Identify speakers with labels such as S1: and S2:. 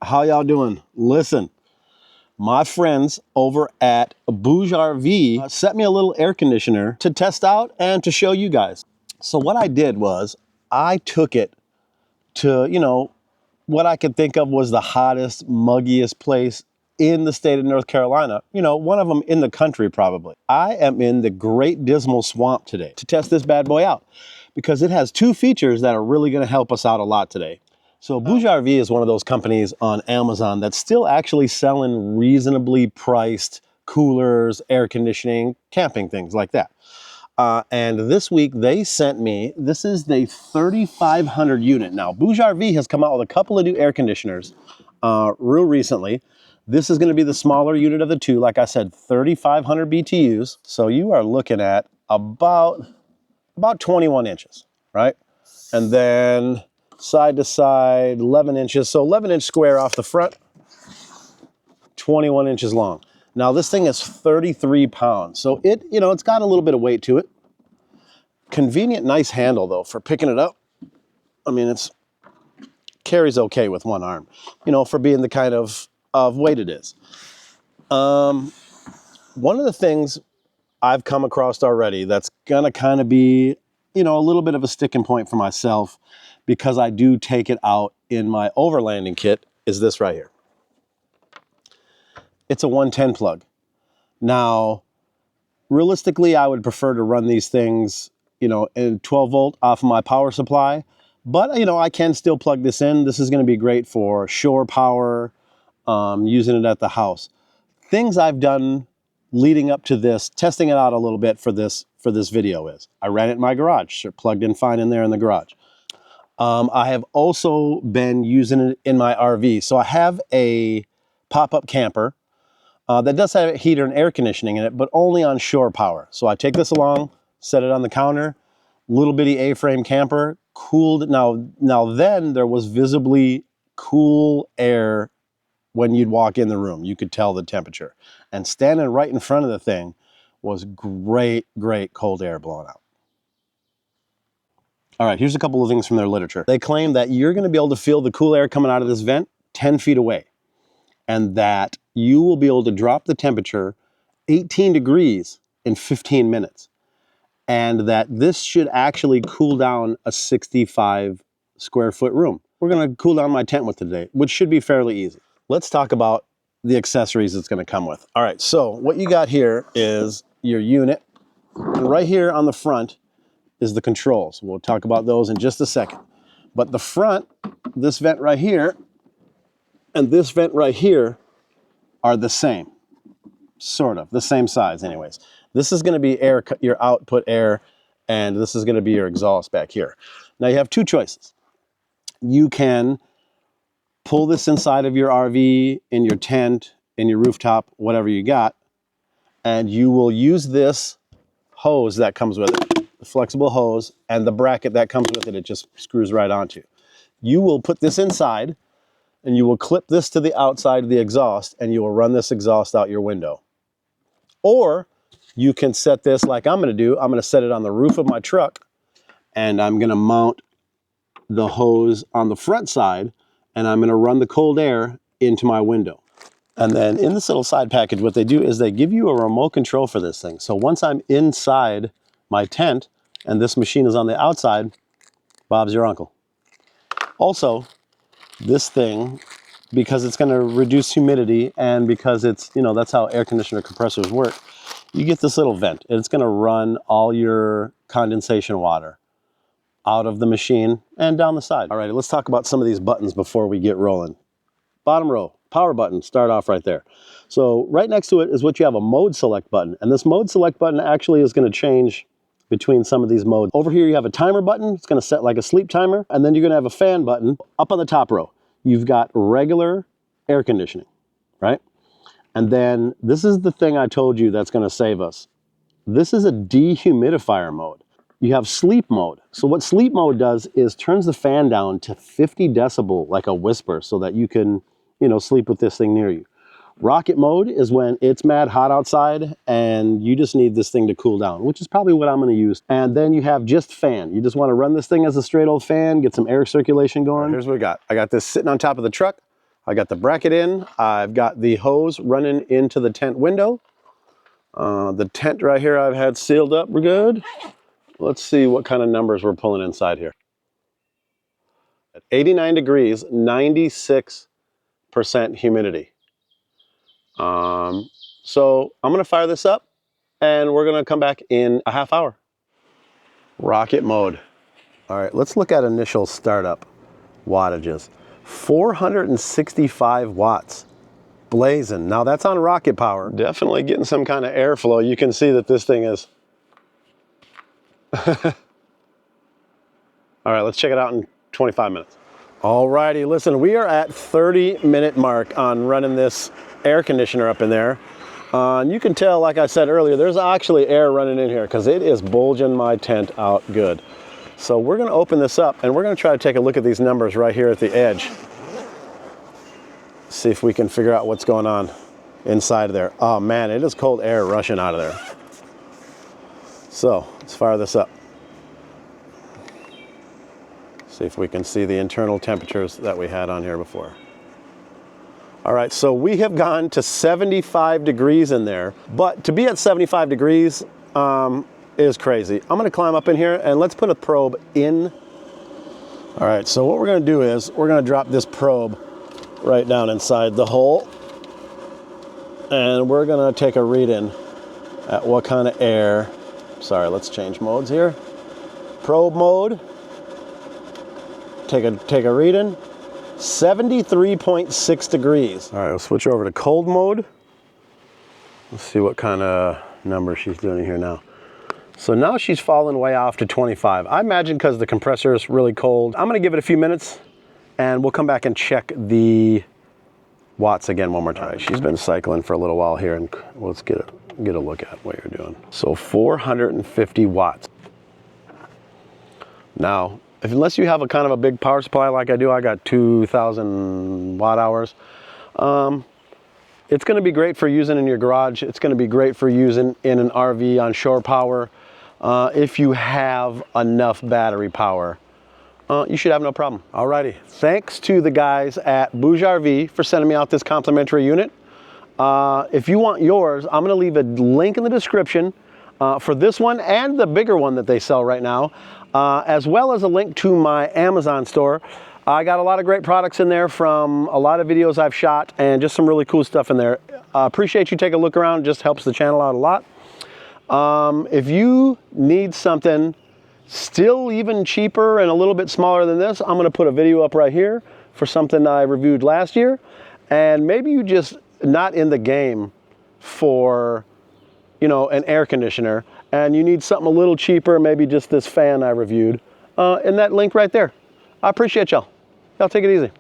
S1: How y'all doing? Listen, my friends over at BougeRV sent me a little air conditioner to test out and to show you guys. So what I did was I took it to, what I could think of was the hottest, muggiest place in the state of North Carolina. One of them in the country probably. I am in the Great Dismal Swamp today to test this bad boy out because it has two features that are really going to help us out a lot today. So BougeRV is one of those companies on Amazon that's still actually selling reasonably priced coolers, air conditioning, camping things like that. And this week they sent me, this is the 3500 unit. Now BougeRV has come out with a couple of new air conditioners real recently. This is going to be the smaller unit of the two. Like I said, 3500 BTUs. So you are looking at about 21 inches, right? And then side to side, 11 inches. So 11-inch square off the front, 21 inches long. Now this thing is 33 pounds. So it's got a little bit of weight to it. Convenient, nice handle though for picking it up. I mean, it's carries okay with one arm, for being the kind of weight it is. One of the things I've come across already that's gonna kind of be, a little bit of a sticking point for myself because I do take it out in my overlanding kit is this right here. It's a 110 plug. Now, realistically, I would prefer to run these things, in 12 volt off of my power supply, but I can still plug this in. This is going to be great for shore power, using it at the house. Things I've done leading up to this, testing it out a little bit for this video is, I ran it in my garage, so plugged in fine in there in the garage. I have also been using it in my RV. So I have a pop-up camper that does have a heater and air conditioning in it, but only on shore power. So I take this along, set it on the counter, little bitty A-frame camper, cooled. Now then there was visibly cool air when you'd walk in the room. You could tell the temperature. And standing right in front of the thing was great, great cold air blowing out. All right, here's a couple of things from their literature. They claim that you're going to be able to feel the cool air coming out of this vent 10 feet away, and that you will be able to drop the temperature 18 degrees in 15 minutes, and that this should actually cool down a 65 square foot room. We're going to cool down my tent with today, which should be fairly easy. Let's talk about the accessories it's going to come with. All right, so what you got here is your unit, and right here on the front is the controls. We'll talk about those in just a second. But the front, this vent right here, and this vent right here are the same, sort of, the same size anyways. This is going to be air, your output air, and this is going to be your exhaust back here. Now you have two choices. You can pull this inside of your RV, in your tent, in your rooftop, whatever you got, and you will use this hose that comes with it, the flexible hose, and the bracket that comes with it, it just screws right onto. You will put this inside, and you will clip this to the outside of the exhaust, and you will run this exhaust out your window. Or you can set this like I'm going to do. I'm going to set it on the roof of my truck, and I'm going to mount the hose on the front side, and I'm going to run the cold air into my window. And then in this little side package, what they do is they give you a remote control for this thing. So once I'm inside my tent and this machine is on the outside, Bob's your uncle. Also, this thing, because it's going to reduce humidity and because it's, that's how air conditioner compressors work, you get this little vent and it's going to run all your condensation water out of the machine and down the side. All right, let's talk about some of these buttons before we get rolling. Bottom row, power button, start off right there. So right next to it is what you have a mode select button. And this mode select button actually is going to change between some of these modes. Over here you have a timer button. It's going to set like a sleep timer. And then you're going to have a fan button up on the top row. You've got regular air conditioning, right? And then this is the thing I told you that's going to save us. This is a dehumidifier mode. You have sleep mode. So what sleep mode does is turns the fan down to 50 decibel, like a whisper, so that you can, sleep with this thing near you. Rocket mode is when it's mad hot outside and you just need this thing to cool down, which is probably what I'm going to use. And then you have just fan. You just want to run this thing as a straight old fan, get some air circulation going. Here's what we got. I got this sitting on top of the truck. I got the bracket in. I've got the hose running into the tent window. The tent right here I've had sealed up. We're good. Let's see what kind of numbers we're pulling inside here. At 89 degrees, 96% humidity. So I'm going to fire this up and we're going to come back in a half hour. Rocket mode. All right, let's look at initial startup wattages. 465 watts. Blazing. Now that's on rocket power. Definitely getting some kind of airflow. You can see that this thing is... All right, let's check it out in 25 minutes. All righty, listen, we are at 30-minute mark on running this air conditioner up in there. And you can tell, like I said earlier, there's actually air running in here because it is bulging my tent out good. So we're going to open this up and we're going to try to take a look at these numbers right here at the edge. See if we can figure out what's going on inside of there. Oh man, it is cold air rushing out of there. So let's fire this up. See if we can see the internal temperatures that we had on here before. All right, so we have gone to 75 degrees in there, but to be at 75 degrees is crazy. I'm gonna climb up in here and let's put a probe in. All right, so what we're gonna do is we're gonna drop this probe right down inside the hole and we're gonna take a read-in at what kind of air. Sorry, let's change modes here. Probe mode. Take a read-in. 73.6 degrees. All right, we'll switch over to cold mode. Let's see what kind of number she's doing here now. So now she's falling way off to 25. I imagine because the compressor is really cold. I'm gonna give it a few minutes and we'll come back and check the watts again one more time. All right, she's been cycling for a little while here and let's get a look at what you're doing. So 450 watts. Now, unless you have a kind of a big power supply like I do, I got 2,000 watt hours. It's going to be great for using in your garage. It's going to be great for using in an RV on shore power. If you have enough battery power, you should have no problem. Alrighty, thanks to the guys at BougeRV for sending me out this complimentary unit. If you want yours, I'm going to leave a link in the description for this one and the bigger one that they sell right now, as well as a link to my Amazon store. I got a lot of great products in there from a lot of videos I've shot and just some really cool stuff in there. Appreciate you taking a look around. It just helps the channel out a lot. If you need something still even cheaper and a little bit smaller than this, I'm going to put a video up right here for something I reviewed last year. And maybe you just not in the game for, you know, an air conditioner and you need something a little cheaper, maybe just this fan I reviewed, in that link right there. I appreciate y'all. Y'all take it easy.